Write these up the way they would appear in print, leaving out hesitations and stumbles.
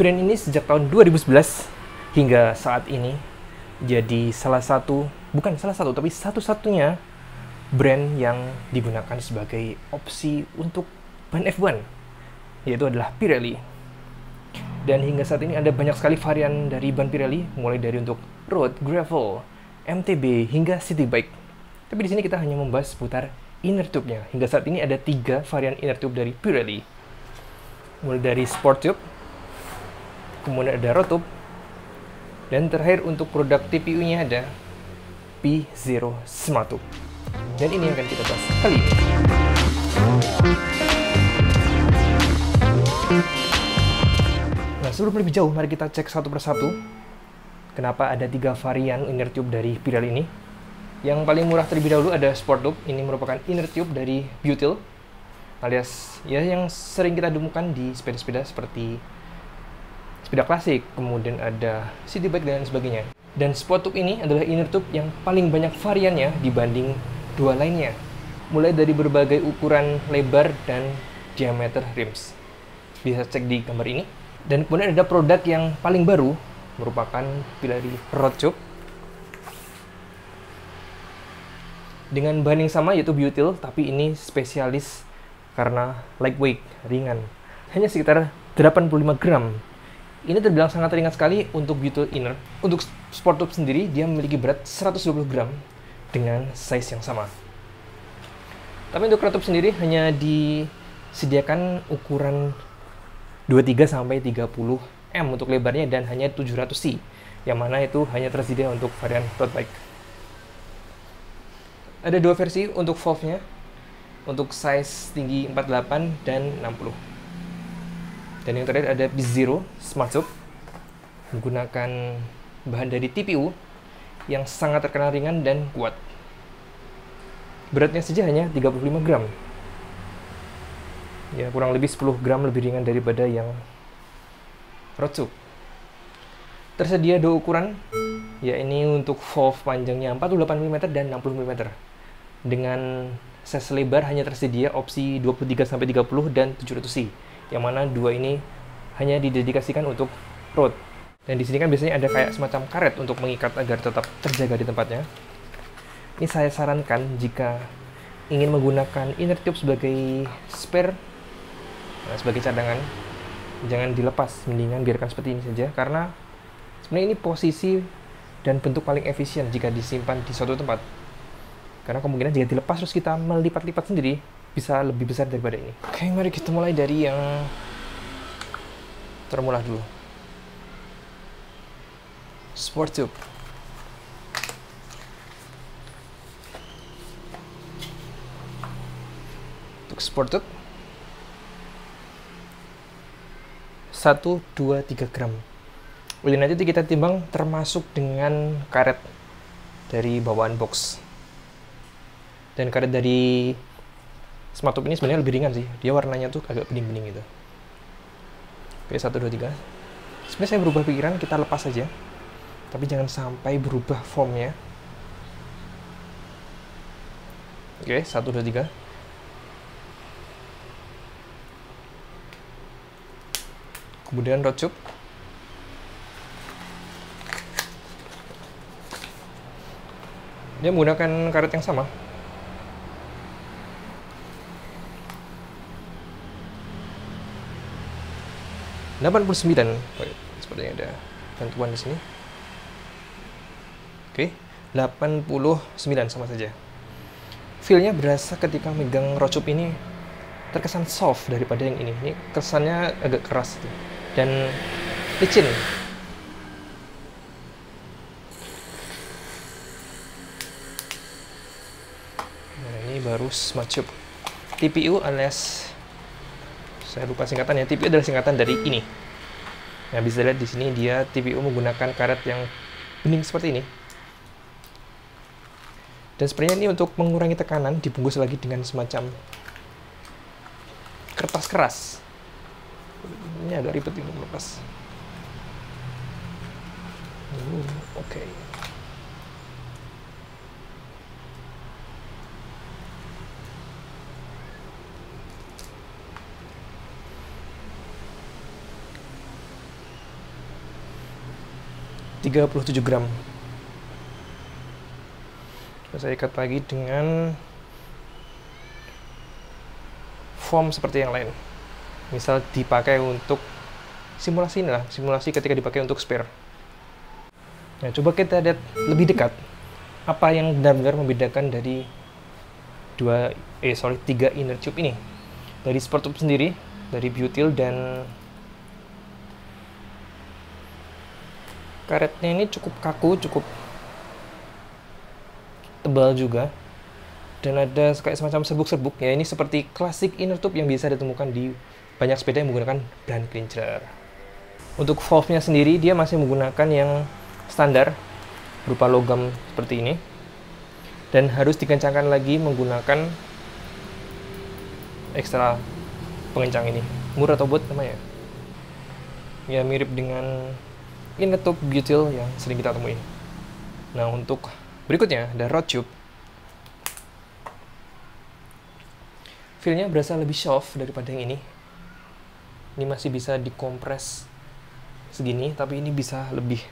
Brand ini sejak tahun 2011 hingga saat ini jadi bukan salah satu, tapi satu-satunya brand yang digunakan sebagai opsi untuk ban F1, yaitu adalah Pirelli. Dan hingga saat ini ada banyak sekali varian dari ban Pirelli, mulai dari untuk road, gravel, MTB, hingga city bike. Tapi di sini kita hanya membahas seputar inner tube-nya. Hingga saat ini ada 3 varian inner tube dari Pirelli. Mulai dari sport tube, kemudian ada road tube, dan terakhir untuk produk TPU-nya ada P0 Smart Tube. Dan ini yang akan kita bahas kali ini. Nah, sebelum lebih jauh, mari kita cek satu persatu kenapa ada 3 varian inner tube dari Pirelli ini. Yang paling murah terlebih dahulu ada sport tube. Ini merupakan inner tube dari Butyl, alias ya yang sering kita temukan di sepeda-sepeda seperti sepeda klasik, kemudian ada city bike dan sebagainya. Dan sport tube ini adalah inner tube yang paling banyak variannya dibanding 2 lainnya, mulai dari berbagai ukuran lebar dan diameter rims. Bisa cek di gambar ini. Dan kemudian ada produk yang paling baru, merupakan Pirelli road tube dengan bahan yang sama, yaitu Butyl, tapi ini spesialis karena lightweight, ringan, hanya sekitar 85 gram. Ini terbilang sangat ringan sekali untuk Butyl inner. Untuk sport tube sendiri, dia memiliki berat 120 gram dengan size yang sama. Tapi untuk road tube sendiri hanya disediakan ukuran 23 sampai 30 M untuk lebarnya dan hanya 700 C, yang mana itu hanya tersedia untuk varian road bike. Ada 2 versi untuk valve-nya, untuk size tinggi 48 dan 60. Dan yang terakhir ada P0 Smart Tube, menggunakan bahan dari TPU yang sangat terkenal ringan dan kuat. Beratnya saja hanya 35 gram. Ya, kurang lebih 10 gram lebih ringan daripada yang road tube. Tersedia 2 ukuran, ya ini untuk valve panjangnya 48 mm dan 60 mm. Dengan size lebar hanya tersedia opsi 23 sampai 30 dan 700 C, yang mana 2 ini hanya didedikasikan untuk road. Dan di sini kan biasanya ada kayak semacam karet untuk mengikat agar tetap terjaga di tempatnya. Ini saya sarankan jika ingin menggunakan inner tube sebagai spare, sebagai cadangan, jangan dilepas, mendingan biarkan seperti ini saja, karena sebenarnya ini posisi dan bentuk paling efisien jika disimpan di suatu tempat. Karena kemungkinan jika dilepas terus kita melipat-lipat sendiri, bisa lebih besar daripada ini. Oke, mari kita mulai dari yang termurah dulu. Sport tube. Untuk sport tube 1, 2, 3 gram. Oleh nanti kita timbang termasuk dengan karet dari bawaan box. Dan karet dari Smart Tube ini sebenarnya lebih ringan sih. Dia warnanya tuh agak bening-bening gitu. Oke, 1, 2, 3. Sebenarnya saya berubah pikiran, kita lepas saja. Tapi jangan sampai berubah formnya. Oke, 1, 2, 3. Kemudian road tube. Dia menggunakan karet yang sama. $89. Sepertinya ada bantuan di sini. Oke, 89 sama saja. Feel-nya berasa ketika megang road tube ini terkesan soft daripada yang ini. Ini kesannya agak keras dan licin. Nah, ini baru Smart Tube. TPU alias, saya lupa singkatannya. TPU adalah singkatan dari ini. Nah, bisa lihat di sini dia TPU menggunakan karet yang bening seperti ini. Dan sebenarnya ini untuk mengurangi tekanan dibungkus lagi dengan semacam kertas keras. Ini agak ribet untuk melepas. Oke. 37 gram. Saya ikat lagi dengan foam seperti yang lain. Misal dipakai untuk simulasi lah, simulasi ketika dipakai untuk spare. Nah, coba kita lihat lebih dekat apa yang benar-benar membedakan dari 3 inner tube ini. Dari sport tube sendiri, dari butyl, dan karetnya ini cukup kaku, cukup tebal juga, dan ada kayak semacam serbuk-serbuk ya. Ini seperti klasik inner tube yang bisa ditemukan di banyak sepeda yang menggunakan brand clincher. Untuk valve-nya sendiri dia masih menggunakan yang standar berupa logam seperti ini, dan harus dikencangkan lagi menggunakan ekstra pengencang ini. Mur atau bot namanya. Ya mirip dengan inner tube butyl yang sering kita temuin. Nah, untuk berikutnya ada road tube. Feel-nya berasa lebih soft daripada yang ini. Ini masih bisa dikompres segini, tapi ini bisa lebih.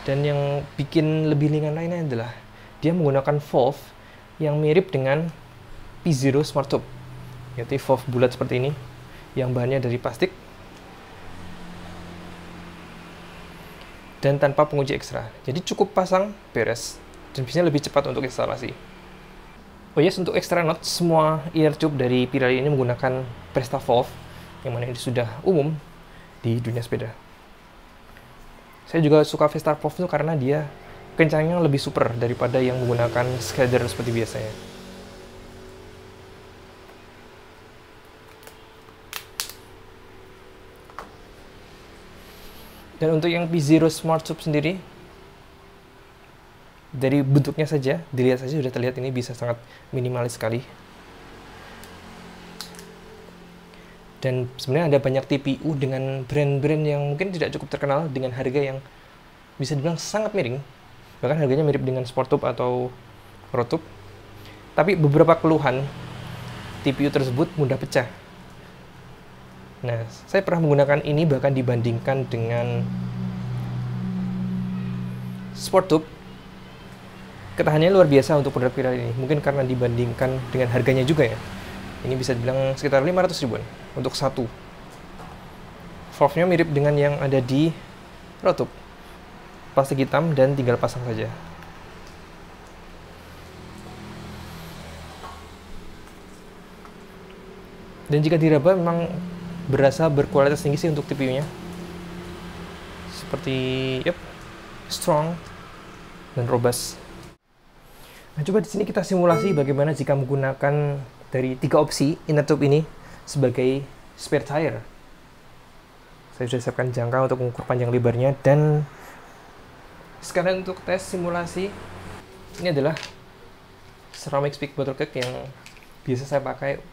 Dan yang bikin lebih ringan lainnya adalah dia menggunakan valve yang mirip dengan P0 Smart Tube, yaitu valve bulat seperti ini, yang bahannya dari plastik dan tanpa pengunci ekstra. Jadi cukup pasang, beres, dan biasanya lebih cepat untuk instalasi. Oh yes, untuk extra note, semua inner tube dari Pirelli ini menggunakan Presta valve, yang mana ini sudah umum di dunia sepeda. Saya juga suka Vestar valve itu karena dia kencangnya lebih super daripada yang menggunakan slider seperti biasanya. Dan untuk yang P0 Smart Tube sendiri, dari bentuknya saja, dilihat saja sudah terlihat ini bisa sangat minimalis sekali. Dan sebenarnya ada banyak TPU dengan brand-brand yang mungkin tidak cukup terkenal dengan harga yang bisa dibilang sangat miring. Bahkan harganya mirip dengan Sport Tube atau Road Tube. Tapi beberapa keluhan TPU tersebut mudah pecah. Nah, saya pernah menggunakan ini bahkan dibandingkan dengan Sport Tube. Ketahanannya luar biasa untuk produk Pirelli ini. Mungkin karena dibandingkan dengan harganya juga ya. Ini bisa dibilang sekitar 500 ribuan untuk satu. Valve-nya mirip dengan yang ada di Road Tube. Plastik hitam dan tinggal pasang saja. Dan jika diraba memang berasa berkualitas tinggi sih untuk TPU-nya. Seperti, strong dan robust. Nah, coba di sini kita simulasi bagaimana jika menggunakan dari 3 opsi inner tube ini sebagai spare tire. Saya sudah siapkan jangka untuk mengukur panjang lebarnya, dan sekarang untuk tes simulasi, ini adalah ceramic speak bottle kit yang biasa saya pakai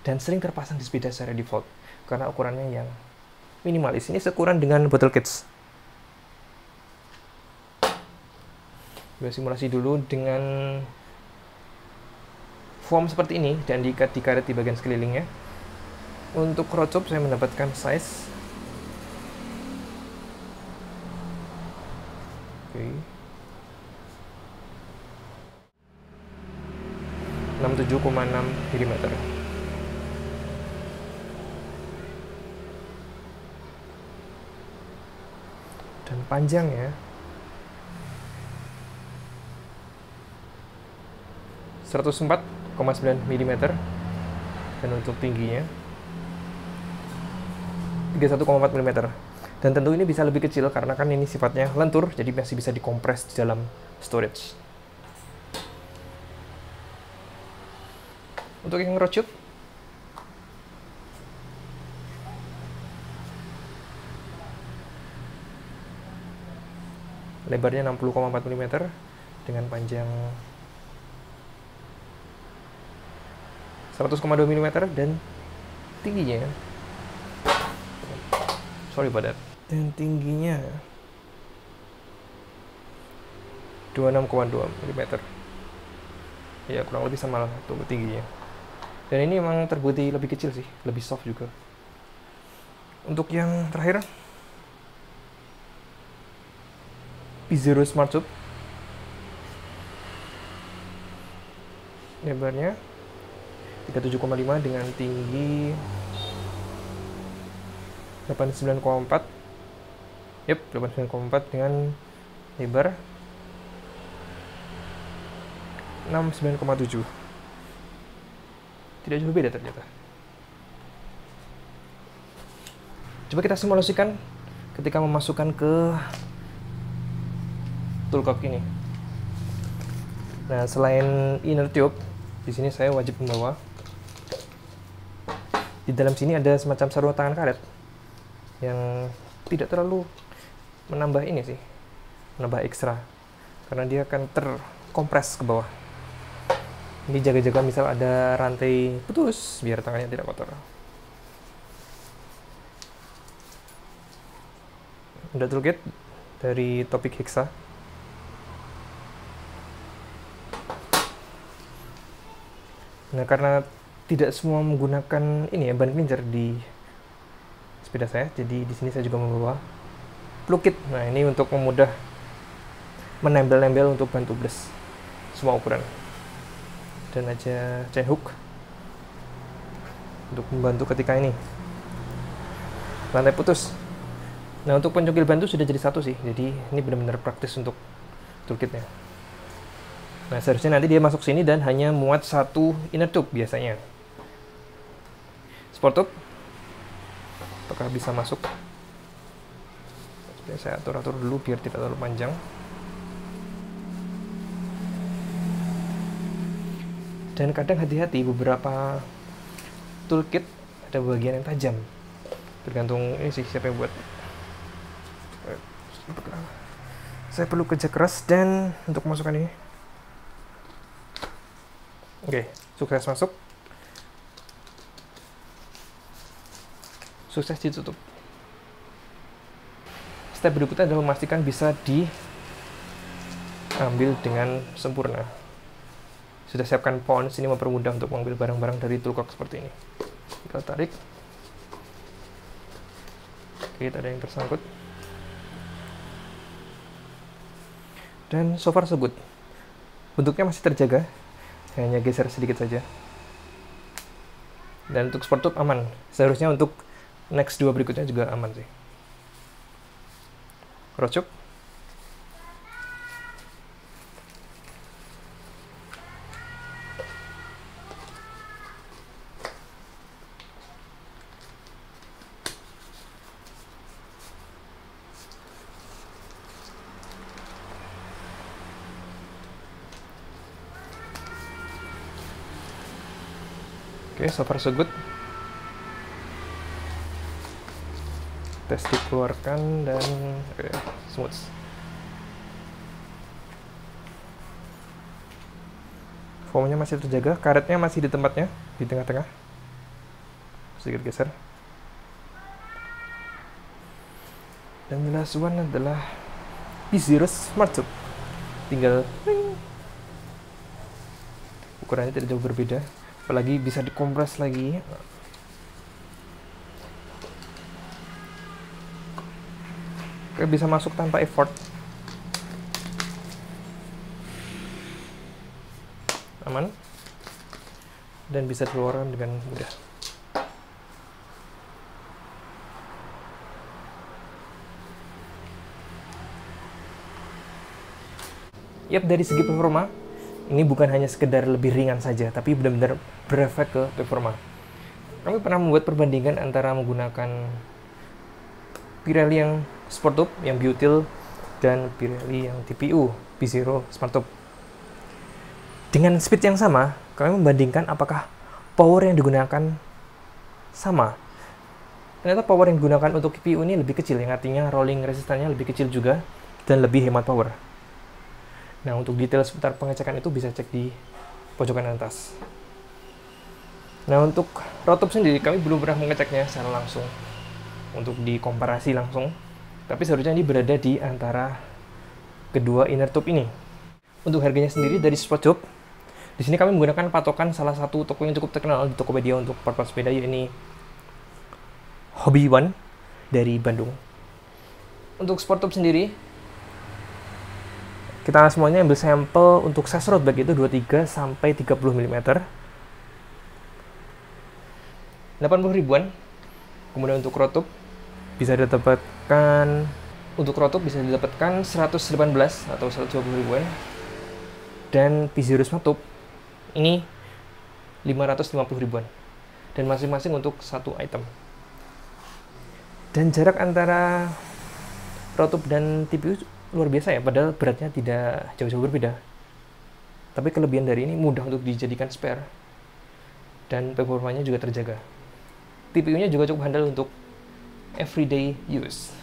dan sering terpasang di sepeda secara default karena ukurannya yang minimalis. Ini seukuran dengan bottle kits. Kita simulasi dulu dengan foam seperti ini dan diikat di karet di bagian sekelilingnya. Untuk road tube saya mendapatkan size 67,6 mm. Dan panjangnya 104,9 mm, dan untuk tingginya 31,4 mm. Dan tentu ini bisa lebih kecil karena kan ini sifatnya lentur, jadi masih bisa dikompres di dalam storage. Untuk yang road tube, lebarnya 60,4 mm dengan panjang 100,2 mm dan tingginya, dan tingginya 26,2 mm. Ya, kurang lebih sama lah untuk tingginya. Dan ini memang terbukti lebih kecil sih, lebih soft juga. Untuk yang terakhir, P0 Smart Tube. Lebarnya 37,5 dengan tinggi 89,4. Yep, 89,4 dengan lebar 69,7. Tidak jauh beda ternyata. Coba kita simulasikan ketika memasukkan ke toolcock ini. Nah, selain inner tube, di sini saya wajib membawa. Di dalam sini ada semacam sarung tangan karet yang tidak terlalu menambah ini sih, menambah ekstra, karena dia akan terkompres ke bawah. Ini jaga-jaga misal ada rantai putus biar tangannya tidak kotor. Ada toolkit dari Topic Hexa. Nah, karena tidak semua menggunakan ini ya, ban kincir di sepeda saya, jadi di sini saya juga membawa plug kit. Nah, ini untuk memudah menempel-nempel untuk ban tubeless semua ukuran. Dan aja chain hook untuk membantu ketika ini rantai putus. Nah, untuk pencungkil ban itu sudah jadi satu sih, jadi ini benar-benar praktis untuk toolkitnya. Nah, seharusnya nanti dia masuk sini dan hanya muat satu inner tube biasanya. Sport tube, apakah bisa masuk? Saya atur-atur dulu biar tidak terlalu panjang. Dan kadang hati-hati, beberapa toolkit ada bagian yang tajam. Tergantung ini sih siapa yang buat. Saya perlu kerja keras dan untuk masukkan ini. Oke, sukses masuk. Sukses ditutup. Step berikutnya adalah memastikan bisa diambil dengan sempurna. Sudah siapkan pouch, ini mempermudah untuk mengambil barang-barang dari toolcock seperti ini. Kita tarik. Oke, tidak ada yang tersangkut. Dan so far so good. Bentuknya masih terjaga, hanya geser sedikit saja. Dan untuk sport tube aman. Seharusnya untuk next 2 berikutnya juga aman sih. Rocuk. Oke, so far so good. Tes dikeluarkan dan smooth. Foamnya masih terjaga, karetnya masih di tempatnya, di tengah-tengah. Sedikit geser. Dan the last one adalah P0 Smart Tube. Tinggal ukurannya tidak jauh berbeda, apalagi bisa dikompres lagi. Oke, bisa masuk tanpa effort. Aman. Dan bisa dikeluarkan dengan mudah. Yap, dari segi performa, ini bukan hanya sekedar lebih ringan saja, tapi benar-benar berefek ke performa. Kami pernah membuat perbandingan antara menggunakan Pirelli yang Sport Tube, yang Butyl, dan Pirelli yang TPU, P0 Smart Tube. Dengan speed yang sama, kami membandingkan apakah power yang digunakan sama. Ternyata power yang digunakan untuk TPU ini lebih kecil, yang artinya rolling resistannya lebih kecil juga, dan lebih hemat power. Nah, untuk detail seputar pengecekan itu bisa cek di pojokan atas. Nah, untuk rod tube sendiri, kami belum pernah mengeceknya secara langsung, untuk dikomparasi langsung, tapi seharusnya ini berada di antara kedua inner tube ini. Untuk harganya sendiri dari Sport Tube, di sini kami menggunakan patokan salah satu toko yang cukup terkenal di Tokopedia untuk part-part sepeda, yaitu Hobby One dari Bandung. Untuk Sport Tube sendiri, Kita semuanya ambil sampel untuk size road back itu 23 sampai 30 mm. 80 ribuan. Kemudian untuk rotop bisa didapatkan 118 atau 120 ribuan. Dan P0 Smart Tube ini 550 ribuan. Dan masing-masing untuk satu item. Dan jarak antara rotop dan TPU luar biasa ya, padahal beratnya tidak jauh-jauh berbeda. Tapi kelebihan dari ini mudah untuk dijadikan spare. Dan performanya juga terjaga. TPU-nya juga cukup handal untuk everyday use.